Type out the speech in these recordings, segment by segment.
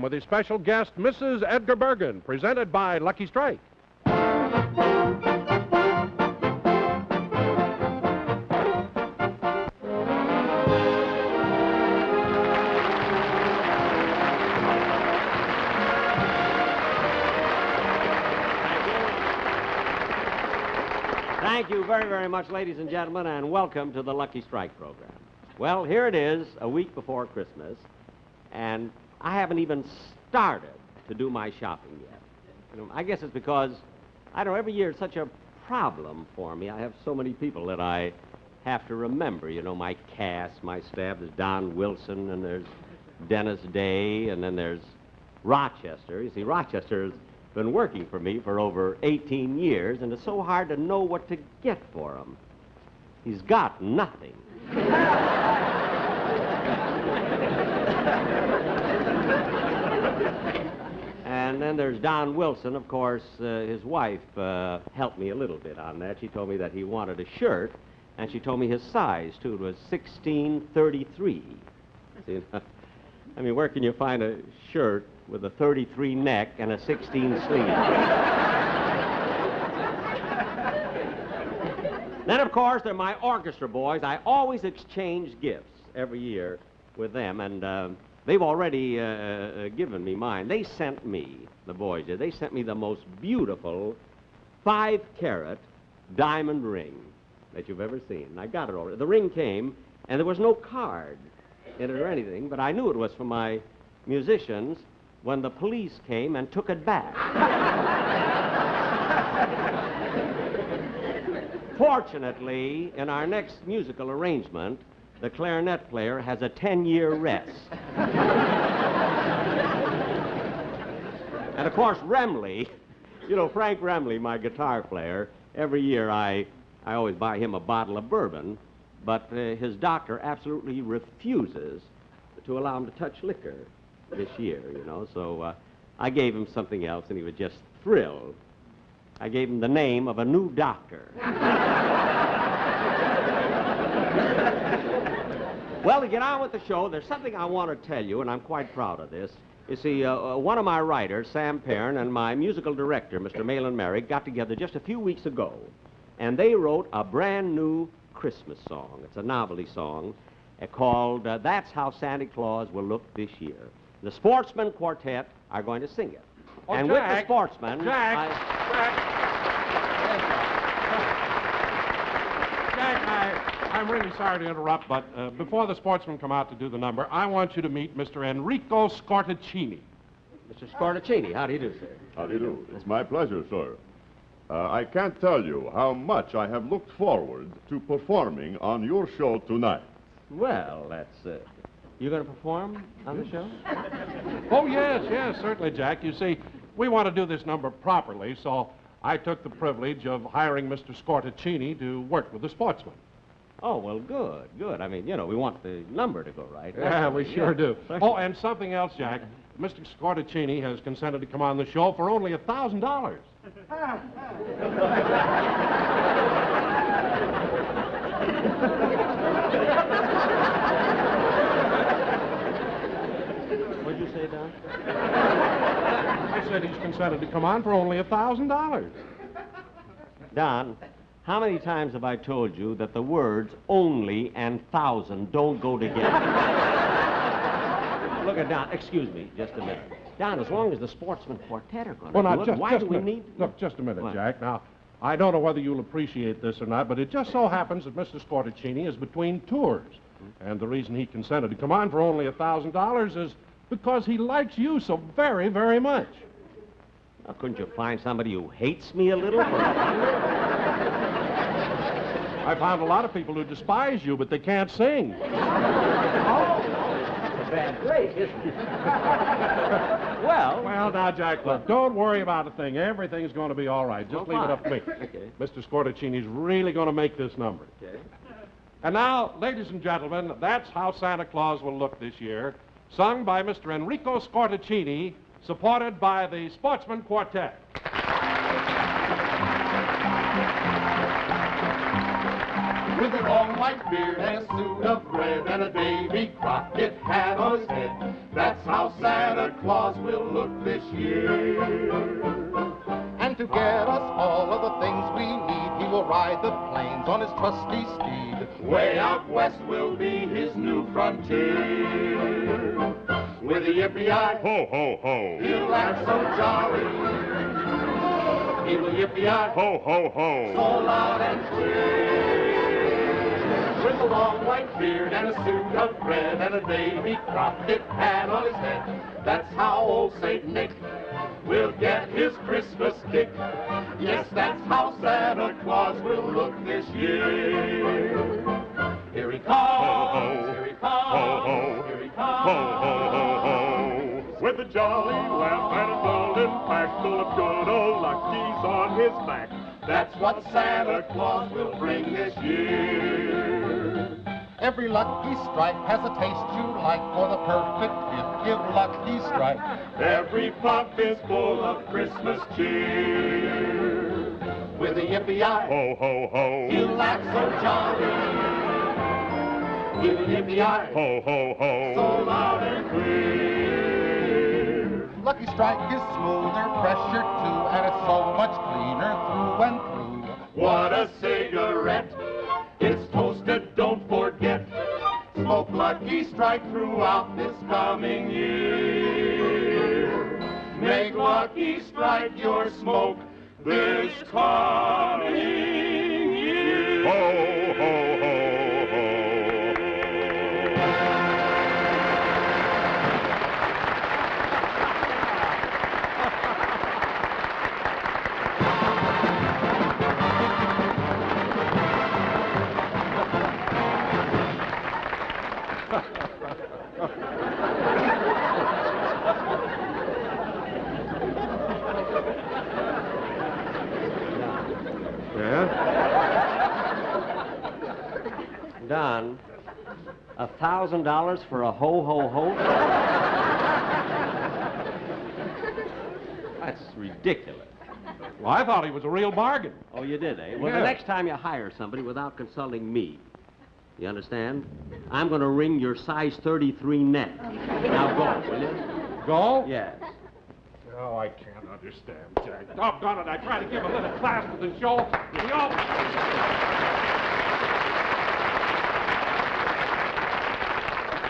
with his special guest, Mrs. Edgar Bergen, presented by Lucky Strike. Thank you very, very much, ladies and gentlemen, and welcome to the Lucky Strike program. Well, here it is, a week before Christmas, and I haven't even started to do my shopping yet. I guess it's because, I don't know, every year it's such a problem for me. I have so many people that I have to remember. You know, my cast, my staff. There's Don Wilson, and there's Dennis Day, and then there's Rochester. You see, Rochester's been working for me for over 18 years, and it's so hard to know what to get for him. He's got nothing. And then there's Don Wilson, of course. His wife helped me a little bit on that. She told me that he wanted a shirt, and she told me his size, too. It was 1633. See, I mean, where can you find a shirt with a 33 neck and a 16 sleeve? Then, of course, there are my orchestra boys. I always exchange gifts every year with them, and they've already given me mine. They sent me, the boys did, they sent me the most beautiful 5-carat diamond ring that you've ever seen. And I got it already. The ring came, and there was no card in it or anything, but I knew it was for my musicians when the police came and took it back. Fortunately, in our next musical arrangement, the clarinet player has a 10-year rest. And, of course, Remley, you know, Frank Remley, my guitar player, every year I always buy him a bottle of bourbon, but his doctor absolutely refuses to allow him to touch liquor this year, you know, so I gave him something else, and he was just thrilled. I gave him the name of a new doctor. Well, to get on with the show, there's something I want to tell you, and I'm quite proud of this. You see, one of my writers, Sam Perrin, and my musical director, Mr. Malin Merrick, got together just a few weeks ago, and they wrote a brand new Christmas song. It's a novelty song called That's How Santa Claus Will Look This Year. The Sportsmen Quartet are going to sing it. Oh, and Jack, with the Sportsmen... Jack, I'm really sorry to interrupt, but before the Sportsmen come out to do the number, I want you to meet Mr. Enrico Scortacini. Mr. Scortacini, how do you do, sir? How do you do? It's my pleasure, sir. I can't tell you how much I have looked forward to performing on your show tonight. Well, that's... You going to perform on the show? Oh, yes, certainly, Jack. You see, we want to do this number properly, so I took the privilege of hiring Mr. Scortacini to work with the Sportsmen. Oh, well, good. I mean, you know, we want the number to go right. Yeah, we sure do. Oh, and something else, Jack. Mr. Scortacini has consented to come on the show for only $1,000. What'd you say, Don? I said he's consented to come on for only $1,000. Don, how many times have I told you that the words only and thousand don't go together? Look at Don. Excuse me, just a minute. Don, as long as the Sportsmen Quartet are going to do it, why do we need... Look, just a minute, What? Jack. Now, I don't know whether you'll appreciate this or not, but it just so happens that Mr. Scortacini is between tours. And the reason he consented to come on for only $1,000 is because he likes you so very, very much. Now, couldn't you find somebody who hates me a little? I found a lot of people who despise you, but they can't sing. That's a bad break, isn't it? Well, now, Jack, look, don't worry about a thing. Everything's going to be all right. Just leave it up to me. Okay. Mr. Scortacini's really going to make this number. Okay. And now, ladies and gentlemen, That's How Santa Claus Will Look This Year, sung by Mr. Enrico Scortacini, supported by the Sportsmen Quartet. With a long white beard and a suit of red and a Davy Crockett hat on his head, That's how Santa Claus will look this year. And to get us all of the things we need, he will ride the plains on his trusty steed. Way out west will be his new frontier. With a yippee-yi, Ho, ho, ho. he'll act so jolly. He will yippee-yi, Ho, ho, ho. so loud and clear. With a long white beard and a suit of red and a Davy Crockett hat on his head. That's how old Saint Nick will get his Christmas kick. Yes, that's how Santa Claus will look this year. Here he comes, here he comes, here he comes. Ho, ho, ho, ho. With a jolly laugh and a golden pack full of good old luckies on his back. That's what Santa Claus will bring this year. Every lucky strike has a taste you like. For the perfect gift, give Lucky Strike. Every pop is full of Christmas cheer. With a yippee-yi, Ho, ho, ho. he'll act so jolly. Give a yippee-yi, Ho, ho, ho. so loud and clear. Lucky Strike is smoother, fresher too, and it's so much cleaner through and through. What a cigarette. It's toasted, don't forget. Smoke Lucky Strike throughout this coming year. Make Lucky Strike your smoke this coming year. Ho, ho, ho, ho. Don, $1,000 for a ho-ho-ho? That's ridiculous. Well, I thought he was a real bargain. Oh, you did, eh? Well, Yeah. the next time you hire somebody without consulting me, you understand? I'm going to ring your size 33 net. Now go, will you? Go? Yes. Oh, I can't understand, Jack. Doggone it, I tried to give a little class to the show. And you all...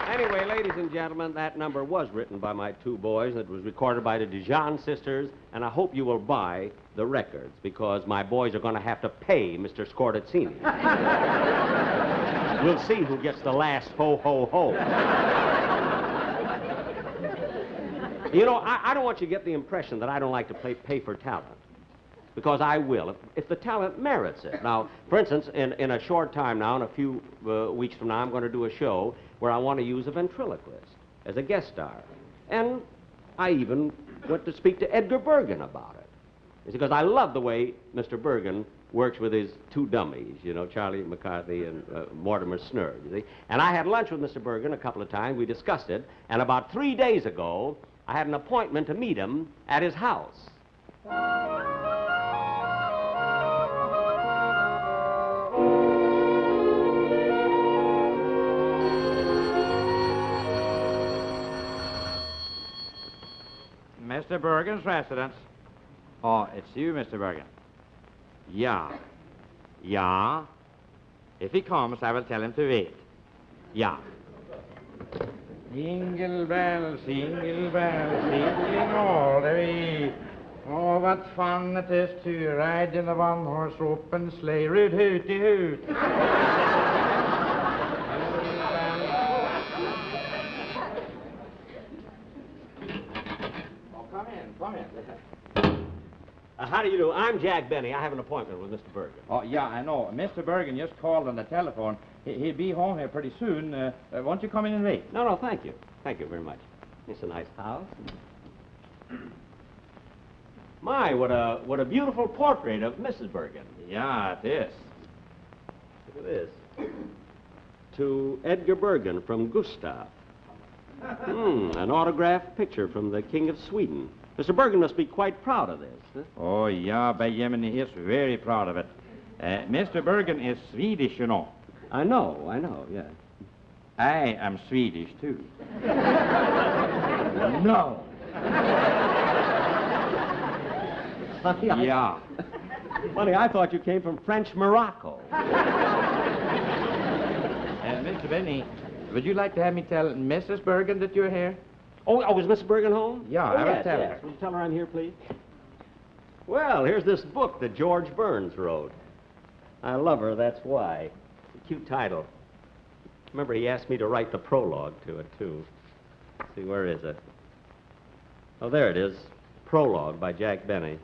Anyway, ladies and gentlemen, that number was written by my two boys. It was recorded by the Dijon sisters, and I hope you will buy the records, because my boys are going to have to pay Mr. Scordazzini. We'll see who gets the last ho-ho-ho. You know, I don't want you to get the impression that I don't like to pay for talent, because I will, if the talent merits it. Now, for instance, in a short time now, in a few weeks from now, I'm going to do a show where I want to use a ventriloquist as a guest star. And I even went to speak to Edgar Bergen about it. It's because I love the way Mr. Bergen works with his two dummies, you know, Charlie McCarthy and Mortimer Snurd, you see. And I had lunch with Mr. Bergen a couple of times. We discussed it. And about 3 days ago, I had an appointment to meet him at his house. Mr. Bergen's residence. Oh, it's you, Mr. Bergen. Yeah. Yeah. If he comes, I will tell him to wait. Yeah. Jingle bells, jingling all the way. Oh, what fun it is to ride in a one-horse open sleigh. Root hooty hoot. Come in. How do you do? I'm Jack Benny. I have an appointment with Mr. Bergen. Oh, yeah, I know. Mr. Bergen just called on the telephone. He'll be home here pretty soon. Won't you come in and wait? No, thank you. Thank you very much. It's a nice house. My, what a beautiful portrait of Mrs. Bergen. Yeah, it is. Look at this. To Edgar Bergen from Gustav. An autographed picture from the King of Sweden. Mr. Bergen must be quite proud of this. Huh? Oh, yeah, Benjamin, he is very proud of it. Mr. Bergen is Swedish, you know. I know, yeah. I am Swedish, too. No. Funny, Yeah. Funny, I thought you came from French Morocco. Mr. Benny, would you like to have me tell Mrs. Bergen that you're here? Oh, is Miss Bergen home? Yeah, oh, I will yes, tell yes. her. Will you tell her I'm here, please? Well, here's this book that George Burns wrote. I love her, that's why. A cute title. Remember, he asked me to write the prologue to it, too. Let's see, where is it? Oh, there it is. Prologue by Jack Benny.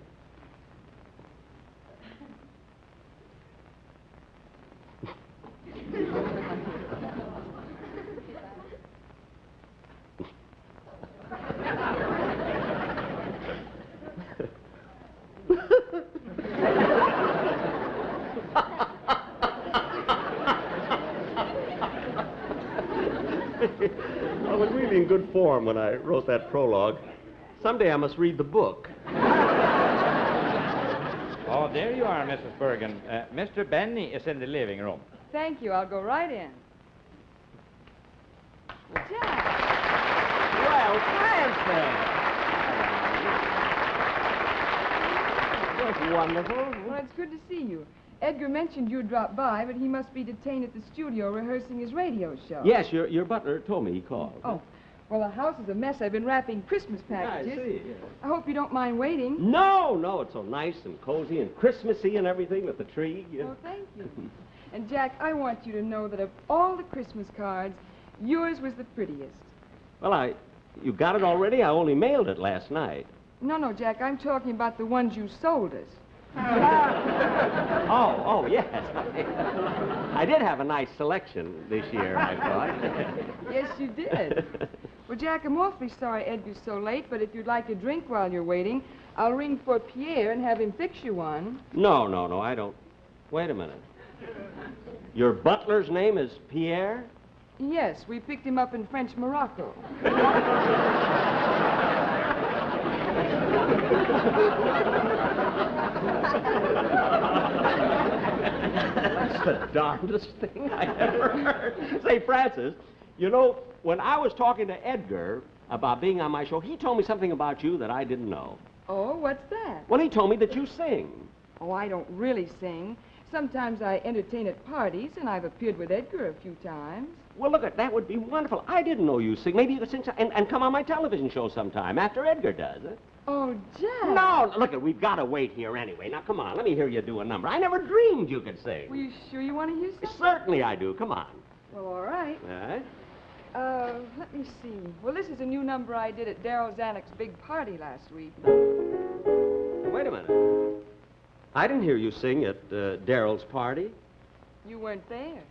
I was really in good form when I wrote that prologue. Someday I must read the book. Oh, there you are, Mrs. Bergen. Mr. Benny is in the living room. Thank you. I'll go right in. Well, Jack. Well, Francis! That's wonderful. Well, it's good to see you. Edgar mentioned you'd drop by, but he must be detained at the studio rehearsing his radio show. Yes, your butler told me he called. Oh, well, the house is a mess. I've been wrapping Christmas packages. I see. I hope you don't mind waiting. No, it's so nice and cozy and Christmassy and everything with the tree. Oh, thank you. And, Jack, I want you to know that of all the Christmas cards, yours was the prettiest. Well, you got it already? I only mailed it last night. No, Jack, I'm talking about the ones you sold us. Oh, yes. I did have a nice selection this year, I thought. Yes, you did. Well, Jack, I'm awfully sorry Edgar's so late, but if you'd like a drink while you're waiting, I'll ring for Pierre and have him fix you one. No, I don't. Wait a minute. Your butler's name is Pierre? Yes, we picked him up in French Morocco. That's the darndest thing I ever heard. Say, Francis, you know, when I was talking to Edgar about being on my show, he told me something about you that I didn't know. Oh, what's that? Well, he told me that you sing. Oh, I don't really sing. Sometimes I entertain at parties, and I've appeared with Edgar a few times. Well, look, that would be wonderful. I didn't know you sing. Maybe you could sing and come on my television show sometime after Edgar does it. Oh, Jack. No, look, we've got to wait here anyway. Now, come on, let me hear you do a number. I never dreamed you could sing. Were you sure you want to hear something? Certainly I do. Come on. Well, all right. All right. Let me see. Well, this is a new number I did at Darryl Zanuck's big party last week. Wait a minute. I didn't hear you sing at Darryl's party. You weren't there.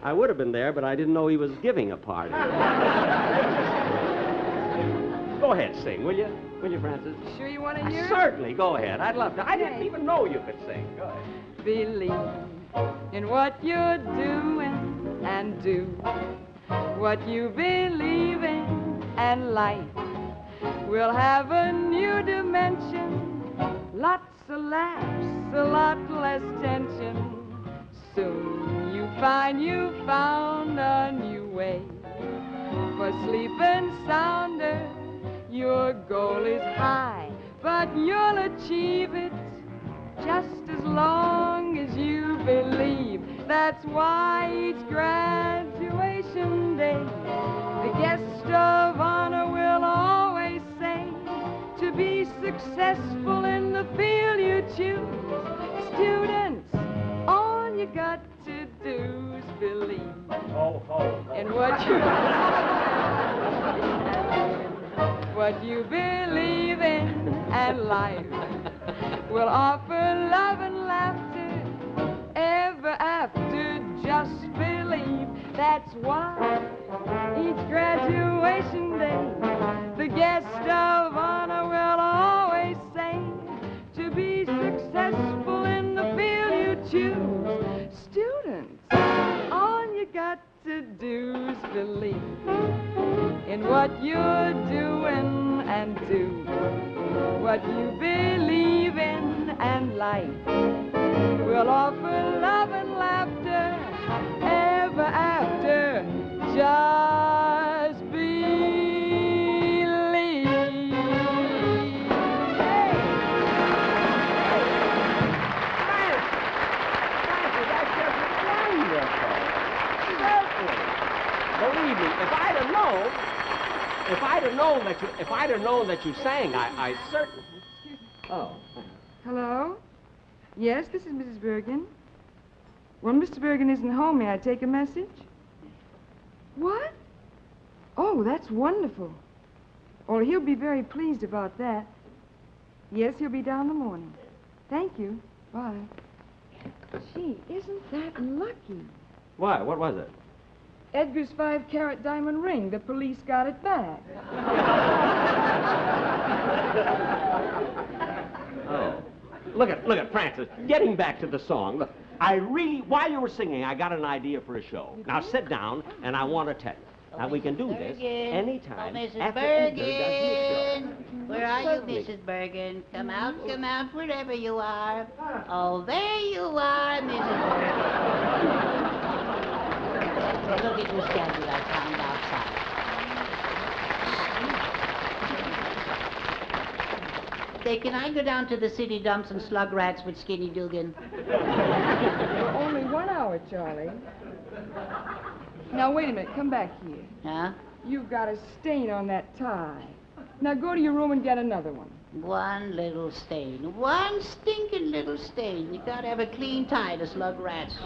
I would have been there, but I didn't know he was giving a party. Go ahead, sing, will you? Will you, Francis? Sure you want to hear it? Certainly, go ahead. I'd love to. I didn't even know you could sing. Go ahead. Believe in what you're doing and do what you believe in, and life will have a new dimension. Lots of laughs, a lot less tension. Soon you find you found a new way for sleeping sounder. Your goal is high, but you'll achieve it just as long as you believe. That's why each graduation day, the guest of honor will always say, to be successful in the field you choose, students, all you got to do is believe in what you believe in, and life will offer love and laughter ever after. Just believe. That's why each graduation day, the guest of honor will always say, to be successful in the field you choose, students, all you got to do is believe in what you're doing and do what you believe in, and life will offer love and laughter ever after. just believe. Believe me, if I'd have known that you sang, I certainly. Oh. Hello? Yes, this is Mrs. Bergen. Well, Mr. Bergen isn't home. May I take a message? What? Oh, that's wonderful. Oh, he'll be very pleased about that. Yes, he'll be down in the morning. Thank you. Bye. Gee, isn't that lucky? Why? What was it? Edgar's 5-carat diamond ring. The police got it back. Oh. Look at Francis. Getting back to the song. Look, while you were singing, I got an idea for a show. Now sit down, and I want to tell you. Now we can do this anytime Mrs. after Edgar does his Bergen. show. Where are Certainly. you, Mrs. Bergen? Come out, wherever you are. Oh, there you are, Mrs. Bergen. Look at your schedule I found outside. Say, can I go down to the city dumps and slug rats with Skinny Dugan? Only 1 hour, Charlie. Now, wait a minute. Come back here. Huh? You've got a stain on that tie. Now, go to your room and get another one. One little stain. One stinking little stain. You gotta have a clean tie to slug rats.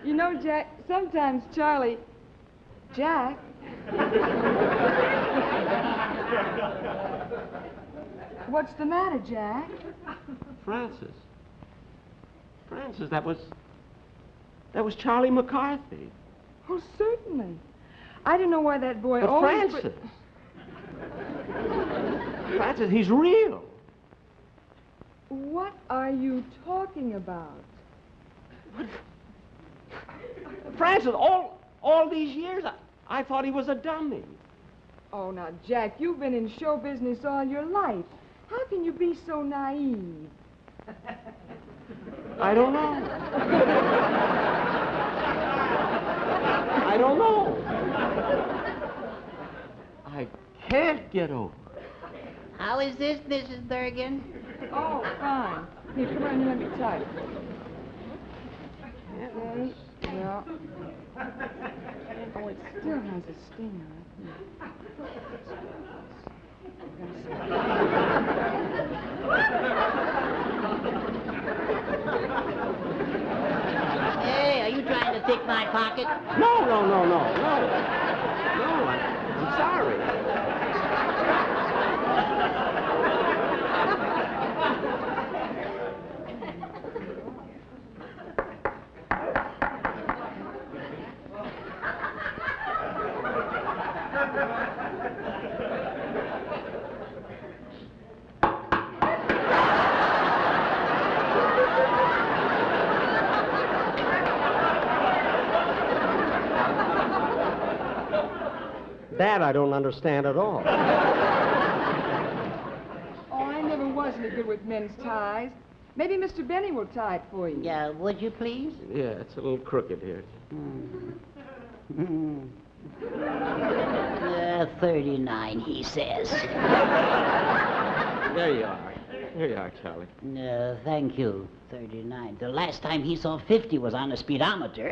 You know, Jack, sometimes Charlie... Jack? What's the matter, Jack? Francis, that was Charlie McCarthy. Oh, certainly. I don't know why that boy But always... Francis, he's real. What are you talking about? Francis, all these years, I thought he was a dummy. Oh, now, Jack, you've been in show business all your life. How can you be so naive? I don't know. I don't know. I can't get over it. How is this, Mrs. Bergen? Oh, fine. Here, come on and let me tie it. Okay, yeah. Oh, it still has a sting on it. Hey, are you trying to pick my pocket? No, I'm sorry. That I don't understand at all. Oh, I never was any good with men's ties. Maybe Mr. Benny will tie it for you. Yeah, would you please? Yeah, it's a little crooked here. 39, he says. There you are. Here you are, Charlie. No, thank you. 39. The last time he saw 50 was on a speedometer.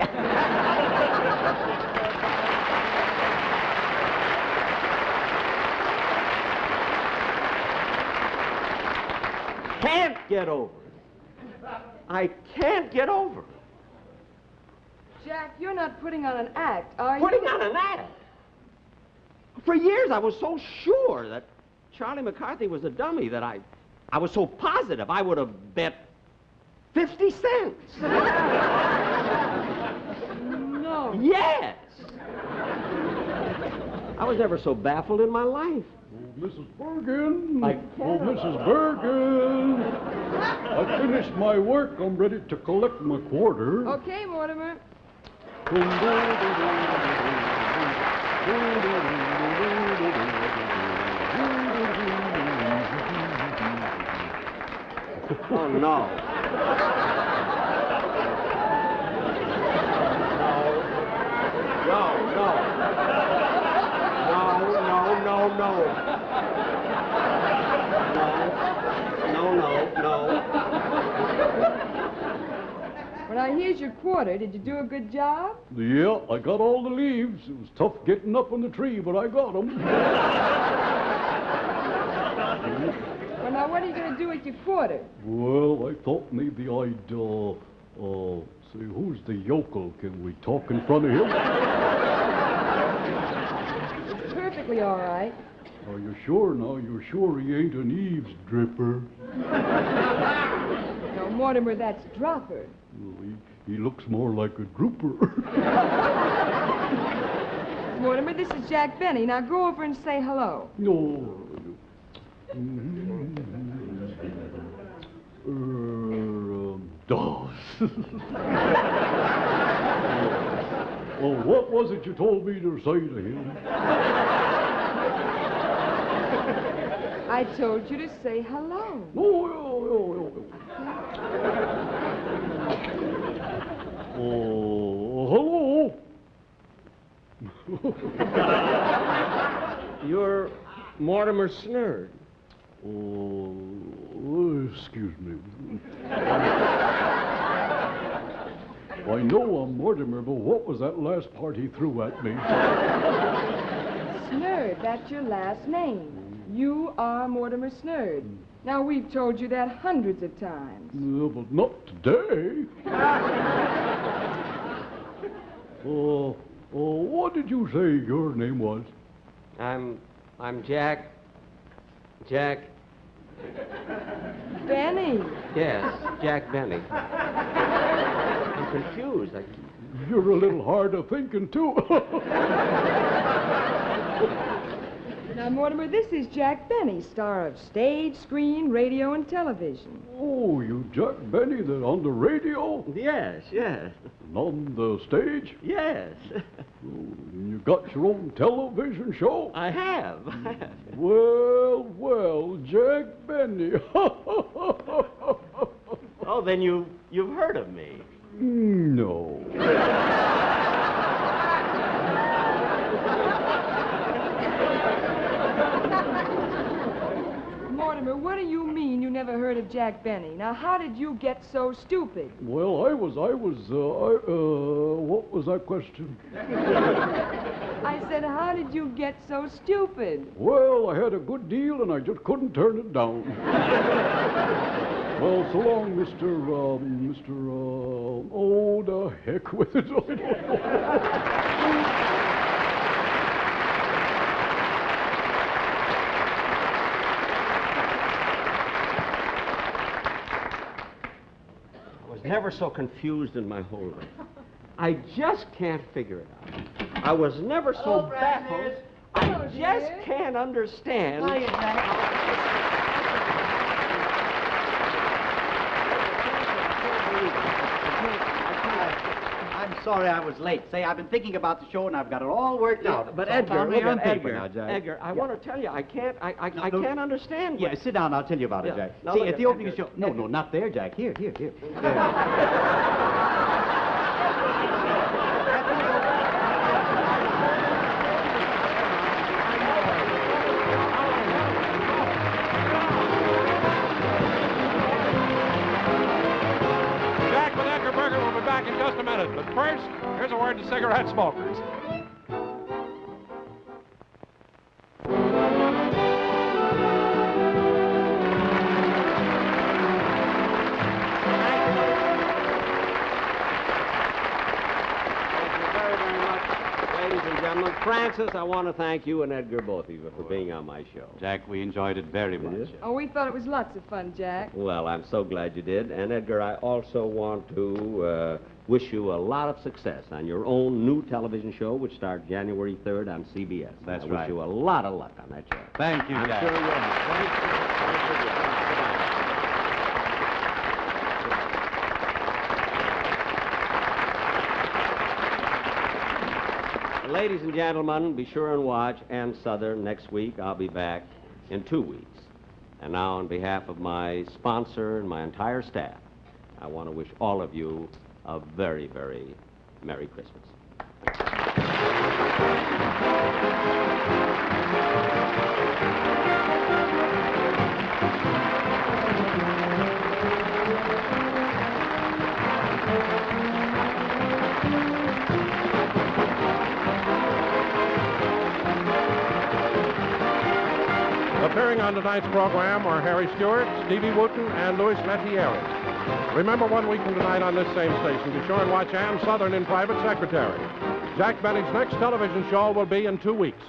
Can't get over it. I can't get over it. Jack, you're not putting on an act, are you? Putting on an act. For years, I was so sure that Charlie McCarthy was a dummy that I was so positive I would have bet 50 cents. No. Yes. I was never so baffled in my life. Mrs. Bergen. I Oh, can't. Mrs. Bergen. I finished my work. I'm ready to collect my quarter. Okay, Mortimer. Oh, no. No, no. No, no, no, no. No, no, no, no. Well, now, here's your quarter. Did you do a good job? Yeah, I got all the leaves. It was tough getting up on the tree, but I got them. Well, now, what are you going to do with your quarter? Well, I thought maybe I'd, say, who's the yokel? Can we talk in front of him? It's perfectly all right. Are you sure now? You're sure he ain't an eavesdripper? No, Mortimer, that's Dropper. Well, he looks more like a drooper. Mortimer, this is Jack Benny. Now, go over and say hello. No. Well, what was it you told me to say to him? I told you to say hello. Hello. You're Mortimer Snerd. Oh, excuse me. I know I'm Mortimer, but what was that last part he threw at me? Snerd, that's your last name. You are Mortimer Snerd. Now, we've told you that hundreds of times. But not today. What did you say your name was? I'm Jack. Benny. Yes, Jack Benny. I'm confused. You're a little hard of thinking, too. Now, Mortimer, this is Jack Benny, star of stage, screen, radio, and television. Oh, you Jack Benny that on the radio? Yes. And on the stage? Yes. And you got your own television show? I have. Well, Jack Benny. Oh, then you've heard of me. No. Mortimer, what do you mean you never heard of Jack Benny? Now, how did you get so stupid? Well, what was that question? I said, how did you get so stupid? Well, I had a good deal and I just couldn't turn it down. Well, so long, oh, the heck with it. I don't know. Never so confused in my whole life. I just can't figure it out. I was never so baffled. I just can't understand. I'm sorry I was late. Say, I've been thinking about the show and I've got it all worked out. But So Edgar, found me look on at paper Edgar. now, Jack. Edgar, I want to tell you, I can't understand. Yeah, sit down. I'll tell you about it, Yeah. Jack. Now See, look at at the opening Edgar. of the show. No, not there, Jack. Here. Jack with Edgar Bergen will be back in just a minute. But first, here's a word to cigarette smokers. Francis, I want to thank you and Edgar, both of you, for being on my show. Jack, we enjoyed it very much. Oh, we thought it was lots of fun, Jack. Well, I'm so glad you did. And Edgar, I also want to wish you a lot of success on your own new television show, which starts January 3rd on CBS. That's I right. wish you a lot of luck on that show. Thank you, I'm Jack. sure you'll have. Thank you. Ladies and gentlemen, be sure and watch Ann Southern next week. I'll be back in 2 weeks. And now, on behalf of my sponsor and my entire staff, I want to wish all of you a very, very Merry Christmas. Appearing on tonight's program are Harry Stewart, Stevie Wooten, and Louis Lettieri. Remember, 1 week from tonight on this same station, be sure and watch Ann Southern in Private Secretary. Jack Benny's next television show will be in 2 weeks.